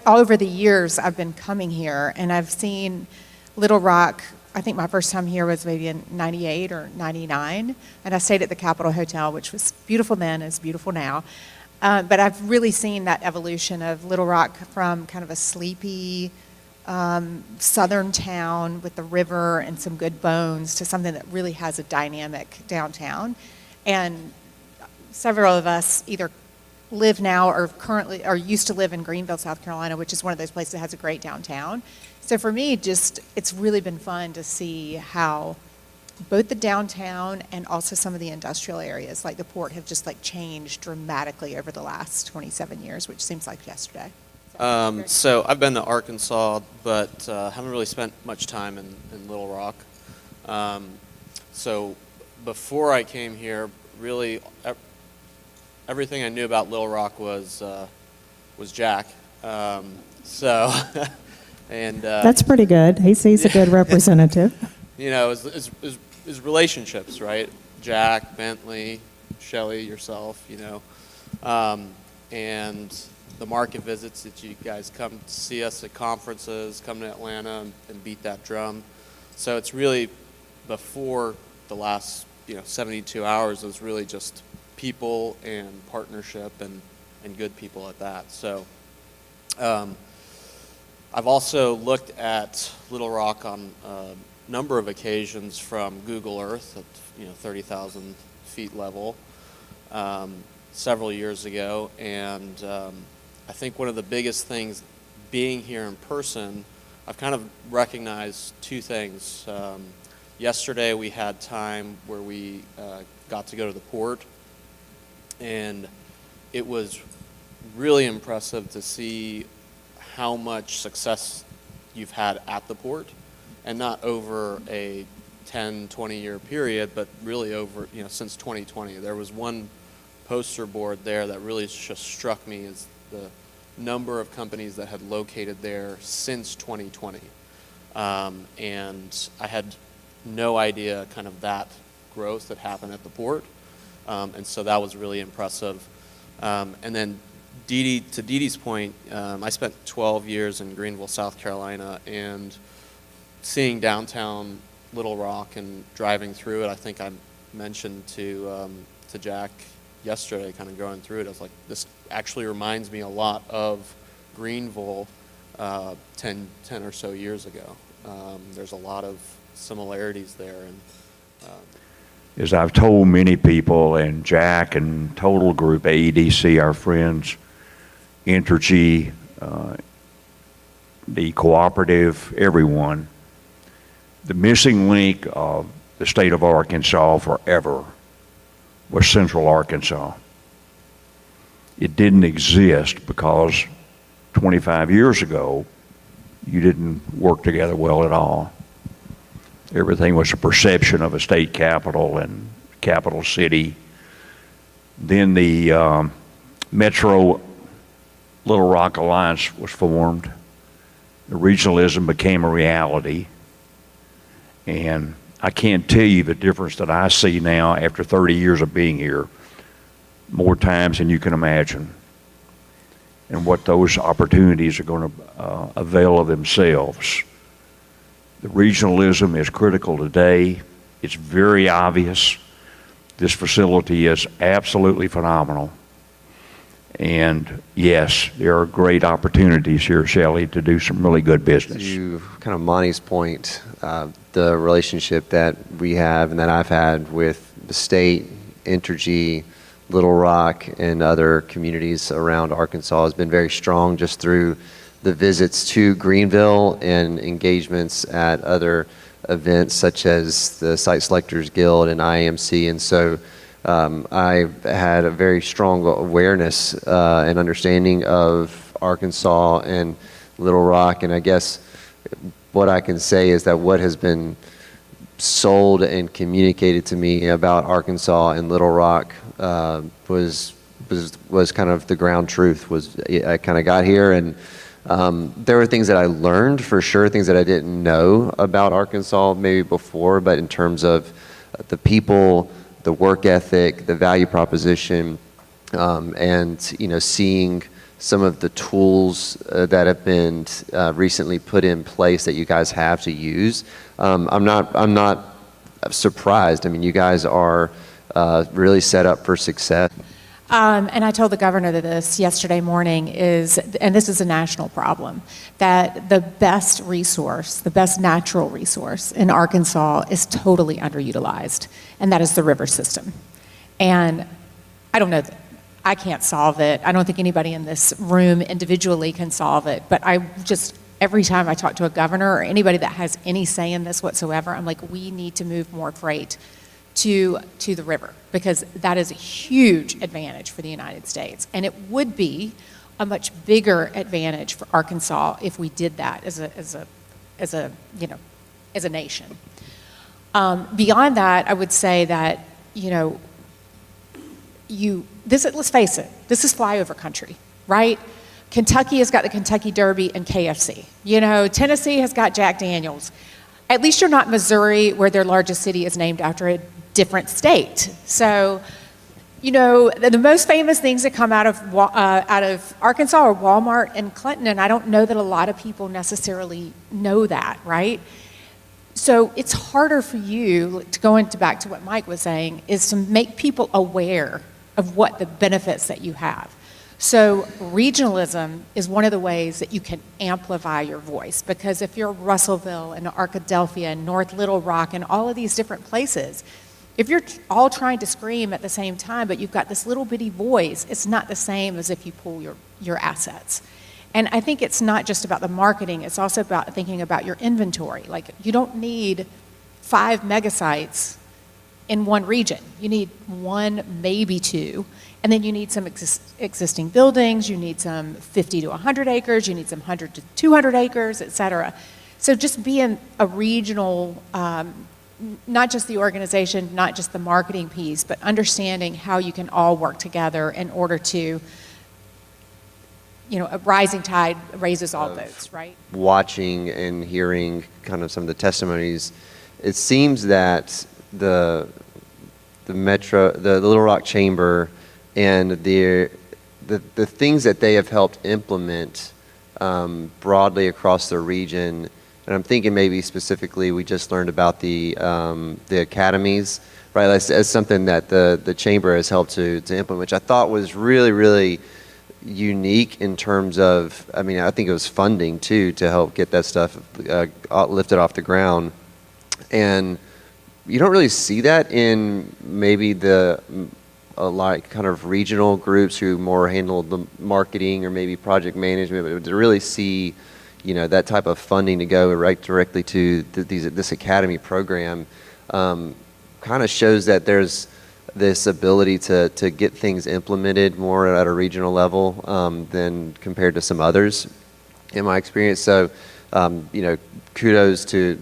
over the years I've been coming here, and I've seen Little Rock. I think my first time here was maybe in 98 or 99, and I stayed at the Capitol Hotel, which was beautiful then, is beautiful now. But I've really seen that evolution of Little Rock from kind of a sleepy southern town with the river and some good bones to something that really has a dynamic downtown. And several of us either live now or currently or used to live in Greenville, South Carolina, which is one of those places that has a great downtown. So for me, it's really been fun to see how both the downtown and also some of the industrial areas like the port have just like changed dramatically over the last 27 years, which seems like yesterday. So I've been to Arkansas, but haven't really spent much time in Little Rock. So before I came here, really everything I knew about Little Rock was Jack. So and that's pretty good. He's a good representative. You know, his relationships, right? Jack, Bentley, Shelley, yourself. You know, and the market visits that you guys come to see us at conferences, come to Atlanta and beat that drum. So it's really before the last 72 hours, it was really just people and partnership and good people at that. So I've also looked at Little Rock on a number of occasions from Google Earth at 30,000 feet level several years ago, and I think one of the biggest things being here in person, I've kind of recognized two things. Yesterday we had time where we got to go to the port, and it was really impressive to see how much success you've had at the port, and not over a 10, 20-year period, but really over, since 2020. There was one poster board there that really just struck me as the number of companies that had located there since 2020. And I had no idea kind of that growth that happened at the port. And so that was really impressive. And then to Dee Dee's point, I spent 12 years in Greenville, South Carolina, and seeing downtown Little Rock and driving through it, I think I mentioned to Jack yesterday, kind of going through it, I was like, this actually reminds me a lot of Greenville 10 or so years ago. There's a lot of similarities there. And as I've told many people, and Jack and Total Group, AEDC, our friends, Entergy, the cooperative, everyone, the missing link of the state of Arkansas forever was Central Arkansas. It didn't exist because 25 years ago, you didn't work together well at all. Everything was a perception of a state capital and capital city. Then the Metro Little Rock Alliance was formed. The regionalism became a reality. And I can't tell you the difference that I see now after 30 years of being here, more times than you can imagine, and what those opportunities are going to avail of themselves. The regionalism is critical today. It's very obvious. This facility is absolutely phenomenal. And yes, there are great opportunities here, Shelley, to do some really good business. To kind of Monty's point, the relationship that we have and that I've had with the state, Entergy, Little Rock, and other communities around Arkansas has been very strong just through the visits to Greenville and engagements at other events such as the Site Selectors Guild and IAMC. And so I had a very strong awareness and understanding of Arkansas and Little Rock. And I guess what I can say is that what has been sold and communicated to me about Arkansas and Little Rock was kind of the ground truth. I kind of got here, and there were things that I learned for sure, things that I didn't know about Arkansas maybe before, but in terms of the people, the work ethic, the value proposition, and seeing some of the tools that have been recently put in place that you guys have to use. I'm not surprised. I mean, you guys are really set up for success. And I told the governor this yesterday morning and this is a national problem, that the best resource, the best natural resource in Arkansas is totally underutilized, and that is the river system. And I don't know, I can't solve it. I don't think anybody in this room individually can solve it, but every time I talk to a governor or anybody that has any say in this whatsoever, I'm like, we need to move more freight to the river, because that is a huge advantage for the United States. And it would be a much bigger advantage for Arkansas if we did that as a nation. Beyond that, I would say that, let's face it, this is flyover country, right? Kentucky has got the Kentucky Derby and KFC. Tennessee has got Jack Daniels. At least you're not Missouri, where their largest city is named after a different state. So, the most famous things that come out of Arkansas are Walmart and Clinton, and I don't know that a lot of people necessarily know that, right? So it's harder for you, to go back to what Mike was saying, is to make people aware of what the benefits that you have. So regionalism is one of the ways that you can amplify your voice, because if you're Russellville and Arkadelphia and North Little Rock and all of these different places, if you're all trying to scream at the same time, but you've got this little bitty voice, it's not the same as if you pool your assets. And I think it's not just about the marketing, it's also about thinking about your inventory. Like, you don't need 5 megasites in one region. You need 1, maybe 2. And then you need some existing buildings, you need some 50 to 100 acres, you need some 100 to 200 acres, et cetera. So just being a regional, not just the organization, not just the marketing piece, but understanding how you can all work together in order to, a rising tide raises all boats, right? Watching and hearing kind of some of the testimonies, it seems that the Little Rock Chamber and the things that they have helped implement broadly across the region, and I'm thinking maybe specifically we just learned about the academies, right? As something that the chamber has helped to implement, which I thought was really, really unique in terms of, I think it was funding too to help get that stuff lifted off the ground. And you don't really see that in maybe like kind of regional groups who more handle the marketing or maybe project management, but to really see, that type of funding to go right directly to this academy program kind of shows that there's this ability to get things implemented more at a regional level than compared to some others, in my experience. So, kudos to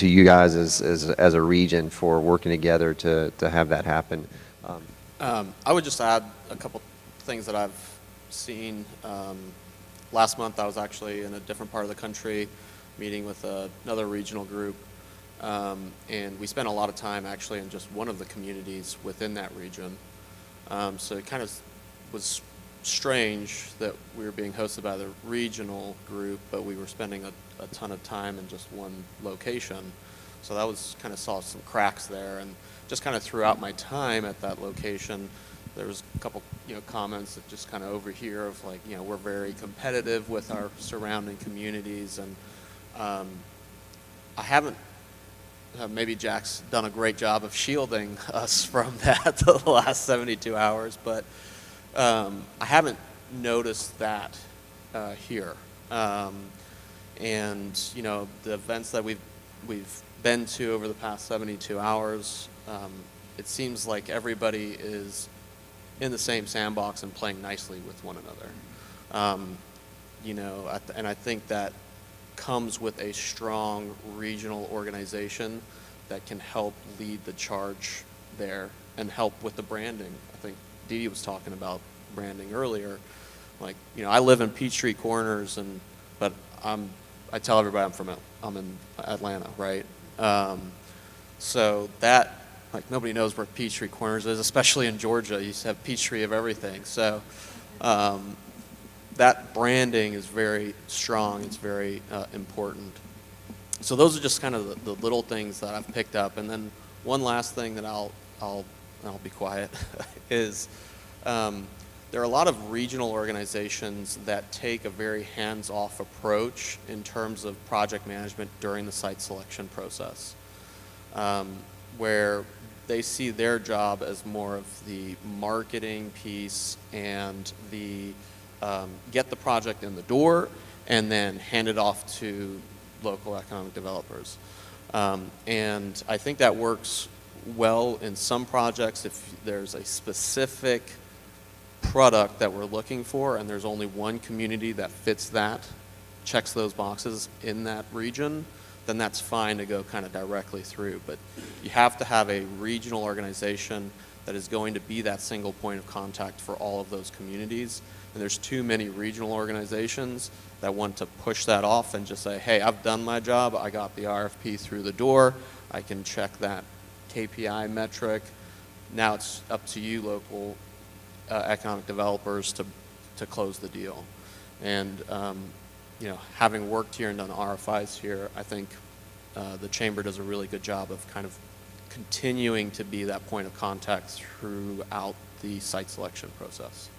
you guys as a region for working together to have that happen. I would just add a couple things that I've seen. Last month I was actually in a different part of the country meeting with another regional group, and we spent a lot of time actually in just one of the communities within that region. So it kind of was strange that we were being hosted by the regional group, but we were spending a ton of time in just one location. So that was kind of saw some cracks there, and just kind of throughout my time at that location, there was a couple, comments that just kind of overhear of like, we're very competitive with our surrounding communities, and I haven't. Maybe Jack's done a great job of shielding us from that the last 72 hours, but I haven't noticed that here. And the events that we've been to over the past 72 hours, it seems like everybody is in the same sandbox and playing nicely with one another. And I think that comes with a strong regional organization that can help lead the charge there and help with the branding. I think Dee Dee was talking about branding earlier. Like, I live in Peachtree Corners, but I tell everybody I'm in Atlanta, right? So that, like, nobody knows where Peachtree Corners is, especially in Georgia. You have Peachtree of everything. So that branding is very strong. It's very important. So those are just kind of the little things that I've picked up. And then one last thing that I'll be quiet is there are a lot of regional organizations that take a very hands-off approach in terms of project management during the site selection process, where they see their job as more of the marketing piece and the get the project in the door and then hand it off to local economic developers. And I think that works well in some projects if there's a specific product that we're looking for and there's only one community that fits that, checks those boxes in that region, then that's fine to go kind of directly through. But you have to have a regional organization that is going to be that single point of contact for all of those communities. And there's too many regional organizations that want to push that off and just say, hey, I've done my job, I got the RFP through the door, I can check that KPI metric. Now it's up to you, local economic developers, to close the deal. And having worked here and done RFIs here, I think the chamber does a really good job of kind of continuing to be that point of contact throughout the site selection process.